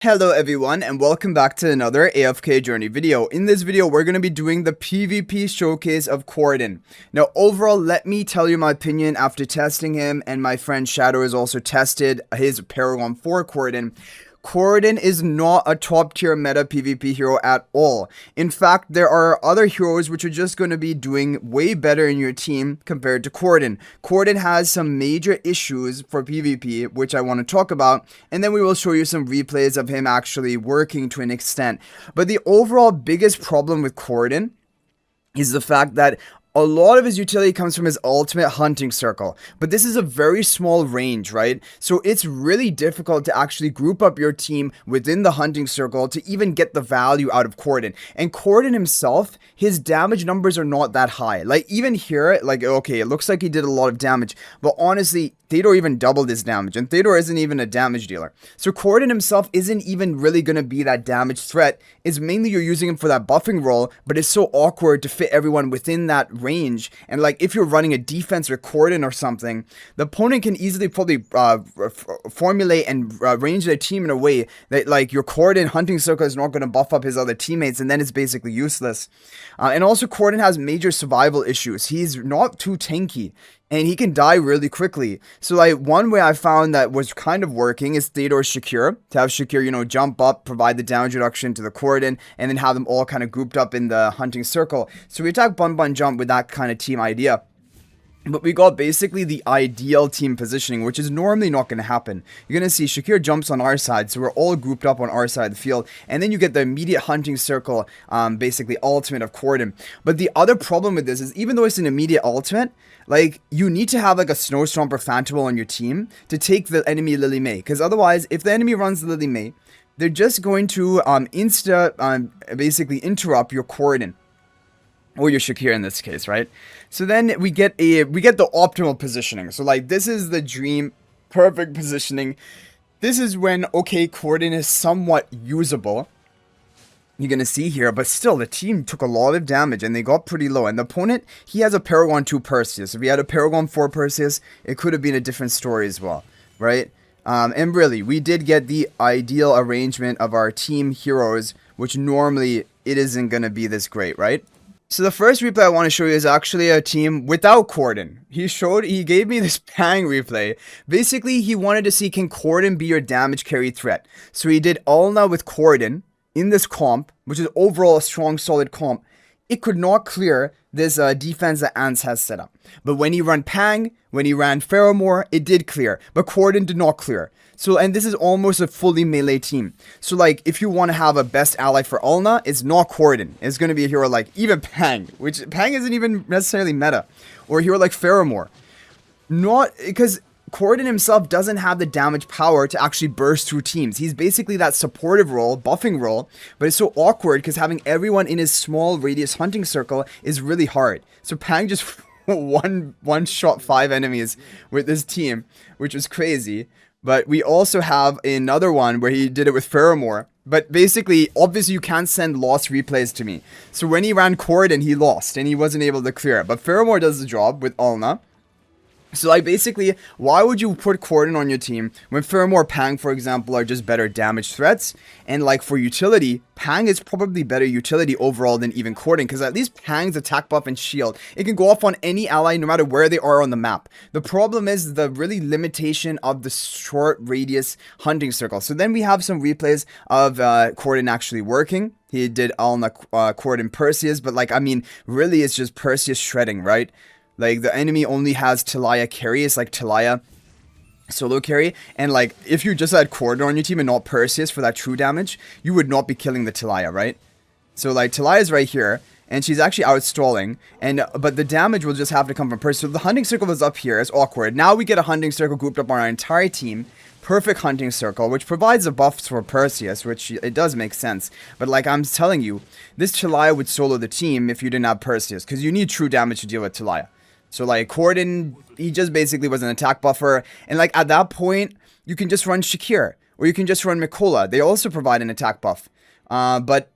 Hello everyone and welcome back to another AFK journey video. In this video we're going to be doing the PvP showcase of Kordan. Now overall, let me tell you my opinion after testing him, and my friend Shadow has also tested his Paragon 4 Kordan. Kordan is not a top tier meta PvP hero at all. In fact, there are other heroes which are just going to be doing way better in your team compared to Kordan. Kordan has some major issues for PvP, which I want to talk about, and then we will show you some replays of him actually working to an extent. But the overall biggest problem with Kordan is the fact that a lot of his utility comes from his ultimate hunting circle, but this is a very small range, right? So it's really difficult to actually group up your team within the hunting circle to even get the value out of Kordan. And Kordan himself, his damage numbers are not that high. Like even here, like okay, it looks like he did a lot of damage, but honestly, Theodore even doubled his damage, and Theodore isn't even a damage dealer. So Kordan himself isn't even really going to be that damage threat. It's mainly you're using him for that buffing role, but it's so awkward to fit everyone within that range. And like if you're running a defense with Kordan or something, the opponent can easily probably formulate and range their team in a way that like your Kordan hunting circle is not going to buff up his other teammates, and then it's basically useless. And also Kordan has major survival issues. He's not too tanky, and he can die really quickly. So like one way I found that was kind of working is Theodore's Shakir. To have Shakir, you know, jump up, provide the damage reduction to the Kordan, and then have them all kind of grouped up in the hunting circle. So we attack Bun Bun Jump with that kind of team idea. But we got basically the ideal team positioning, which is normally not going to happen. You're going to see Shakir jumps on our side, so we're all grouped up on our side of the field. And then you get the immediate hunting circle, basically ultimate of Kordan. But the other problem with this is, even though it's an immediate ultimate, like you need to have like a Snow Stomper Phantom on your team to take the enemy Lily May. Because otherwise, if the enemy runs the Lily May, they're just going to basically interrupt your Kordan. Or your Shakir in this case, right? So then we get the optimal positioning. So like this is the dream, perfect positioning. This is when, okay, Kordan is somewhat usable. You're going to see here, but still the team took a lot of damage and they got pretty low. And the opponent, he has a Paragon 2 Perseus. If he had a Paragon 4 Perseus, it could have been a different story as well, right? And really, we did get the ideal arrangement of our team heroes, which normally it isn't going to be this great, right? So the first replay I want to show you is actually a team without Kordan. He gave me this Pang replay. Basically, he wanted to see, can Kordan be your damage carry threat? So he did Ulna with Kordan in this comp, which is overall a strong, solid comp. It could not clear this defense that Ants has set up. But when he ran Pang, when he ran Faramor, it did clear. But Kordan did not clear. So, and this is almost a fully melee team. So, like, if you want to have a best ally for Ulna, it's not Kordan. It's going to be a hero like even Pang, which Pang isn't even necessarily meta. Or a hero like Faramor. Not, because Kordan himself doesn't have the damage power to actually burst through teams. He's basically that supportive role, buffing role, but it's so awkward because having everyone in his small radius hunting circle is really hard. So Pang just one shot 5 enemies with this team, which was crazy. But we also have another one where he did it with Faramor. But basically, obviously you can't send lost replays to me. So when he ran Kordan, he lost and he wasn't able to clear it. But Faramor does the job with Ulna. So like basically, why would you put Kordan on your team when Faramor, Pang, for example, are just better damage threats? And like for utility, Pang is probably better utility overall than even Kordan, because at least Pang's attack buff and shield, it can go off on any ally no matter where they are on the map. The problem is the really limitation of the short radius hunting circle. So then we have some replays of Kordan actually working. He did Ulna, Kordan, Perseus, but like, I mean, really it's just Perseus shredding, right? Like, the enemy only has Tilaya carry. It's like Tilaya solo carry. And, like, if you just had Kordan on your team and not Perseus for that true damage, you would not be killing the Tilaya, right? So, like, Tilaya's right here, and she's actually outstalling. But the damage will just have to come from Perseus. So, the hunting circle is up here. It's awkward. Now we get a hunting circle grouped up on our entire team. Perfect hunting circle, which provides a buff for Perseus, which it does make sense. But like I'm telling you, this Tilaya would solo the team if you didn't have Perseus, because you need true damage to deal with Tilaya. So like Kordan, he just basically was an attack buffer. And like at that point, you can just run Shakir. Or you can just run Mikola. They also provide an attack buff. But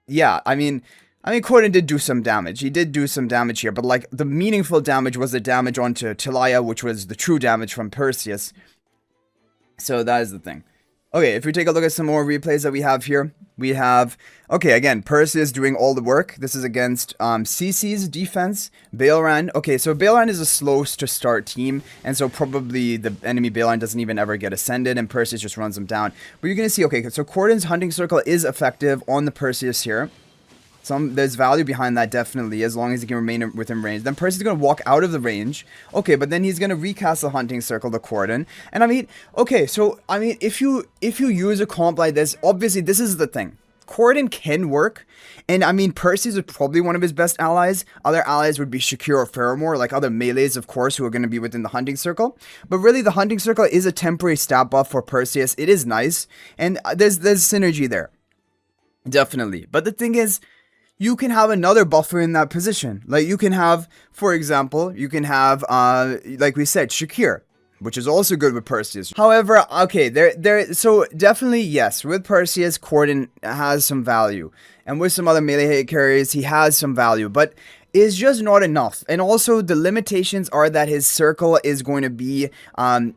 yeah, I mean Kordan did do some damage. He did do some damage here. But like the meaningful damage was the damage onto Tilaya, which was the true damage from Perseus. So that is the thing. Okay, if we take a look at some more replays that we have here, we have, okay, again, Perseus doing all the work. This is against CC's defense. Baelran, okay, so Baelran is a slow to start team, and so probably the enemy Baelran doesn't even ever get ascended, and Perseus just runs them down. But you're going to see, okay, so Kordan's hunting circle is effective on the Perseus here. There's value behind that, definitely, as long as he can remain within range. Then Perseus is going to walk out of the range. Okay, but then he's going to recast the hunting circle to Kordan. And I mean, okay, so, I mean, if you use a comp like this, obviously, this is the thing. Kordan can work, and I mean, Perseus is probably one of his best allies. Other allies would be Shakir or Faramor, like other melees, of course, who are going to be within the hunting circle. But really, the hunting circle is a temporary stat buff for Perseus. It is nice, and there's synergy there. Definitely. But the thing is, you can have another buffer in that position. Like, you can have, for example, you can have, like we said, Shakir, which is also good with Perseus. However, okay, so definitely, yes, with Perseus, Kordan has some value. And with some other melee carriers, he has some value, but it's just not enough. And also, the limitations are that his circle is going to be,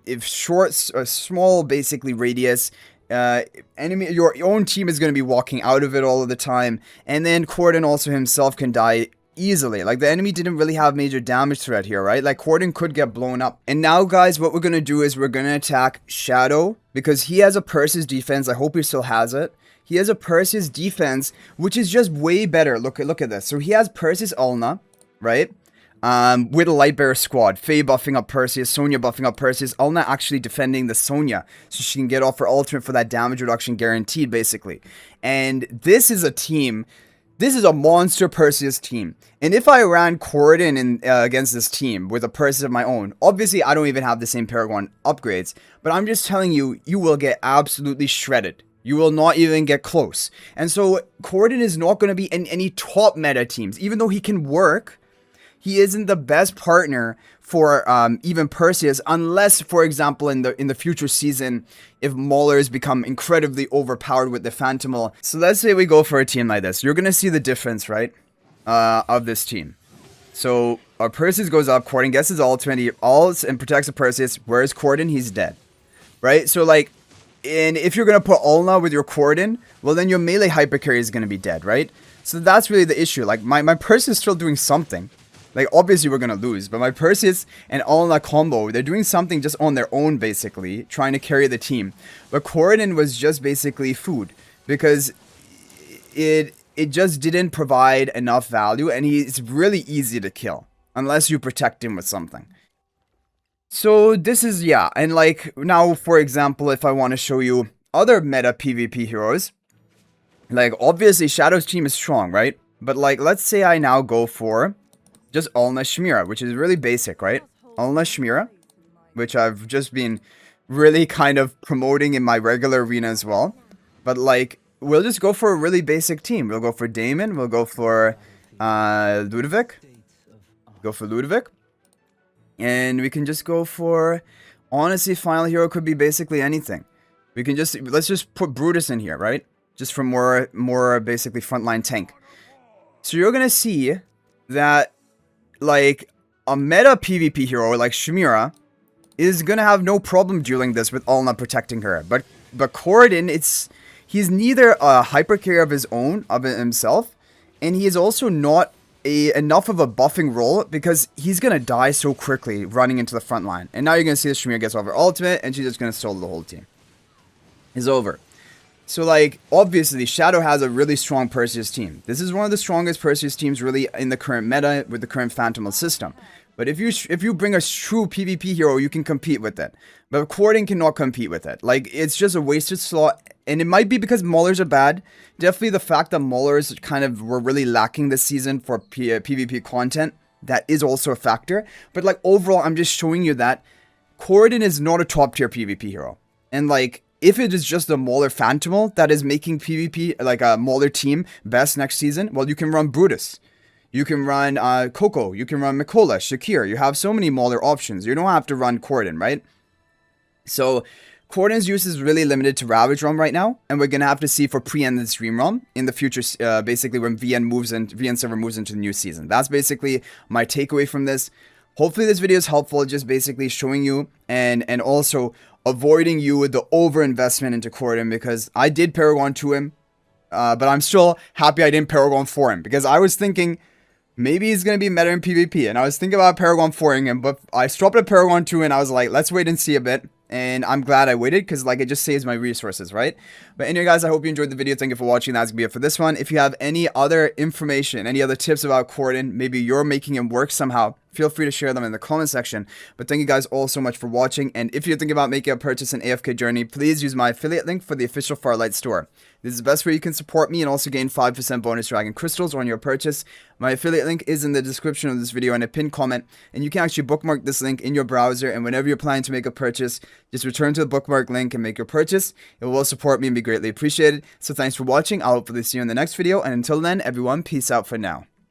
if small, basically, radius. Your own team is going to be walking out of it all of the time, and then Kordan also himself can die easily. Like, the enemy didn't really have major damage threat here, right? Like, Kordan could get blown up. And now, guys, what we're going to do is we're going to attack Shadow, because he has a Perseus defense. I hope he still has it. He has a Perseus defense, which is just way better. Look at this. So he has Perseus Ulna, right? With a Lightbearer squad. Faye buffing up Perseus, Sonya buffing up Perseus, Ulna actually defending the Sonya, so she can get off her ultimate for that damage reduction guaranteed, basically. And this is a team, this is a monster Perseus team. And if I ran Kordan against this team with a Perseus of my own, obviously I don't even have the same Paragon upgrades, but I'm just telling you, you will get absolutely shredded. You will not even get close. And so Kordan is not going to be in any top meta teams, even though he can work. He isn't the best partner for even Perseus, unless, for example, in the future season, if Maulers become incredibly overpowered with the Phantomal. So let's say we go for a team like this. You're gonna see the difference, right, of this team. So our Perseus goes up, Kordan gets his ultimate, he ults and protects the Perseus. Whereas Kordan, he's dead, right? So like, and if you're gonna put Ulna with your Kordan, well then your melee hypercarry is gonna be dead, right? So that's really the issue. Like my Perseus is still doing something. Like, obviously we're gonna lose, but my Perseus and Ulna combo, they're doing something just on their own, basically, trying to carry the team. But Kordan was just basically food, because it just didn't provide enough value, and he's really easy to kill, unless you protect him with something. So this is, yeah, and like, now, for example, if I want to show you other meta PvP heroes, like, obviously Shadow's team is strong, right? But like, let's say I now go for just Ulna Shemira, which is really basic, right? Ulna Shemira, which I've just been really kind of promoting in my regular arena as well. But like, we'll just go for a really basic team. We'll go for Damon, we'll go for Ludovic. Go for Ludovic. And we can just go for, honestly, final hero could be basically anything. We can just, let's just put Brutus in here, right? Just for more basically frontline tank. So you're gonna see that, like, a meta PvP hero like Shemira is gonna have no problem dueling this with Ulna protecting her. But Kordan, he's neither a hyper carrier of his own, of himself, and he is also not enough of a buffing role, because he's gonna die so quickly running into the front line. And now you're gonna see that Shemira gets off her ultimate, and she's just gonna solo the whole team. It's over. So, like, obviously, Shadow has a really strong Perseus team. This is one of the strongest Perseus teams, really, in the current meta with the current Phantomal system. But if you bring a true PvP hero, you can compete with it. But Kordan cannot compete with it. Like, it's just a wasted slot. And it might be because Maulers are bad. Definitely the fact that Maulers kind of were really lacking this season for PvP content. That is also a factor. But, like, overall, I'm just showing you that Kordan is not a top tier PvP hero. And, like, if it is just a Mauler Phantomal that is making PvP, like a Mauler team, best next season, well, you can run Brutus. You can run Coco. You can run Mikola, Shakir. You have so many Mauler options. You don't have to run Kordan, right? So, Kordan's use is really limited to Ravage Realm right now, and we're going to have to see for pre-ended Stream Realm in the future, basically when VN server moves into the new season. That's basically my takeaway from this. Hopefully this video is helpful, just basically showing you and also avoiding you with the over investment into Kordan, because I did Paragon to him, but I'm still happy I didn't Paragon for him, because I was thinking maybe he's going to be meta in PvP, and I was thinking about Paragon 4ing him, but I stopped at Paragon 2 and I was like, let's wait and see a bit. And I'm glad I waited, because like it just saves my resources, right? But anyway guys, I hope you enjoyed the video. Thank you for watching. That's gonna be it for this one. If you have any other information, any other tips about Kordan, maybe you're making him work somehow, feel free to share them in the comment section. But thank you guys all so much for watching, and if you're thinking about making a purchase in AFK Journey, please use my affiliate link for the official Farlight store. This is the best way you can support me and also gain 5% bonus dragon crystals on your purchase. My affiliate link is in the description of this video and a pinned comment, and you can actually bookmark this link in your browser, and whenever you're planning to make a purchase, just return to the bookmark link and make your purchase. It will support me and be greatly appreciated. So thanks for watching. I'll hopefully see you in the next video, and until then, everyone, peace out for now.